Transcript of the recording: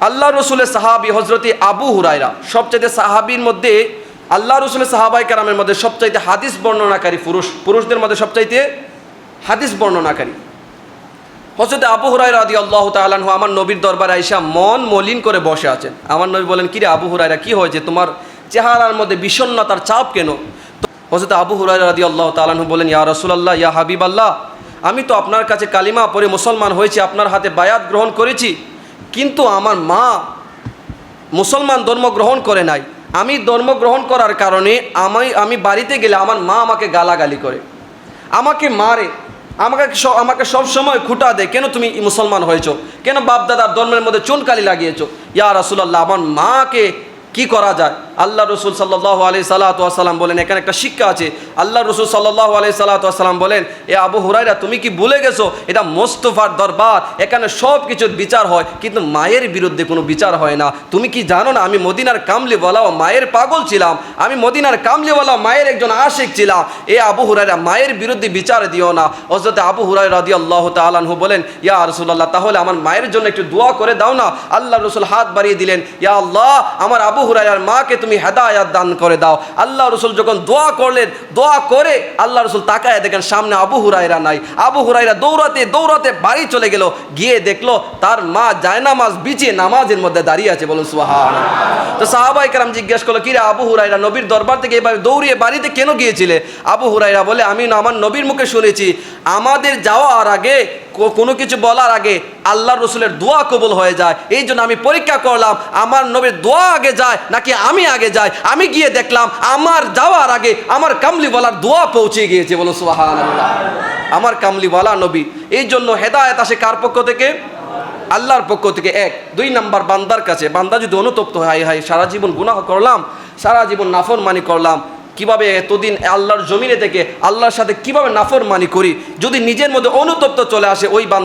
আল্লাহ রসুলের সাহাবি হজরতে আবু হুরায়রা সবচাইতে সাহাবির মধ্যে, আল্লাহ রসুলের সাহাবাই কারামের মধ্যে সবচাইতে হাদিস বর্ণনাকারী পুরুষদের মধ্যে সবচাইতে হাদিস বর্ণনাকারী হজরতে আবু হুরায়রা রাদিয়াল্লাহু তাআলা আনহু আমার নবীর দরবারে আইসা মন মলিন করে বসে আছেন। আমার নবী বলেন, কিরে আবু হুরায়রা, কি হয়েছে, তোমার চেহারার মধ্যে বিষণ্ণতার চাপ কেন? হজরতে আবু হুরায়রা রাদিয়াল্লাহু তাআলা আনহু বলেন, ইয়া রাসূলুল্লাহ, ইয়া হাবিবাল্লাহ, আমি তো আপনার কাছে কালিমা পড়ে মুসলমান হয়েছি, আপনার হাতে বায়াত গ্রহণ করেছি, কিন্তু আমার মা মুসলমান ধর্ম গ্রহণ করে নাই। আমি ধর্ম গ্রহণ করার কারণে আমি বাড়িতে গেলে আমার মা আমাকে গালাগালি করে, আমাকে মারে, আমাকে সব সময় খুঁটা দেয়, কেন তুমি মুসলমান হয়েছো, কেন বাপদাদার ধর্মের মধ্যে চুনকালি লাগিয়েছো? ইয়া রাসূলুল্লাহ, আমার মাকে কি করা যায়? আল্লাহ রসুল সাল্লাল্লাহু আলাইহি সাল্লাম বলেন, এখানে একটা শিক্ষা আছে। আল্লাহ রসুল সাল্লাল্লাহু আলাইহি সাল্লাম বলেন, এ আবু হুরায়রা, তুমি কি ভুলে গেছো এটা মোস্তফার দরবার, এখানে সব কিছুর বিচার হয়, কিন্তু মায়ের বিরুদ্ধে কোনো বিচার হয় না। তুমি কি জানো না আমি মদিনার কামলিওয়ালা মায়ের পাগল ছিলাম, আমি মদিনার কামলিওয়ালা মায়ের একজন আশিক ছিলাম। এ আবু হুরায়রা, মায়ের বিরুদ্ধে বিচার দিও না। হযরত আবু হুরায়রা রাদিয়াল্লাহু তাআলা আনহু বলেন, ইয়া রাসূলুল্লাহ, তাহলে আমার মায়ের জন্য একটু দোয়া করে দাও না। আল্লাহ রসুল হাত বাড়িয়ে দিলেন, ইয়া আল্লাহ, আমার আবু হুরায়রার মাকে তুমি হেদায়েত দান করে দাও। আল্লাহ রসুল যখন দোয়া করলেন, দোয়া করে আল্লাহ রসুল তাকায় দেখেন সামনে আবু হুরায়রা নাই। আবু হুরায়রা দৌড়াতে দৌড়াতে বাড়ি চলে গেল, গিয়ে দেখলো তার মা জায়নামাজ বিছিয়ে নামাজের মধ্যে দাঁড়িয়ে আছে। বলুন সুবহানাল্লাহ। তো সাহাবায়ে কেরাম জিজ্ঞেস করলো, কিরে আবু হুরায়রা, নবীর দরবার থেকে এভাবে দৌড়িয়ে বাড়িতে কেন গিয়েছিলে? আবু হুরায়রা বলে, আমি আমার নবীর মুখে শুনেছি আমাদের যাওয়ার আগে, কোনো কিছু বলার আগে আল্লাহ রসুলের দোয়া কবুল হয়ে যায়। এই জন্য আমি পরীক্ষা করলাম আমার নবীর দোয়া আগে যায় নাকি আমি আগে যাই। আমি গিয়ে দেখলাম আমার যাওয়ার আগে আমার কামলিওয়ালার দোয়া পৌঁছে গিয়েছে। বলো সুবহানাল্লাহ। আমার কামলিওয়ালা নবী। এই জন্য হেদায়েত আসে কার পক্ষ থেকে? আল্লাহর পক্ষ থেকে। এক। দুই নাম্বার, বান্দার কাছে। বান্দা যদি অনুতপ্ত হয়, হায় সারা জীবন গুনাহ করলাম, সারা জীবন নাফরমানি করলাম, কিভাবে এতদিন আল্লাহর জমিনে থেকে আল্লাহর সাথে কিভাবে নাফরমানি করি, যদি নিজের মধ্যে অনুতপ্ত চলে আসে, ওই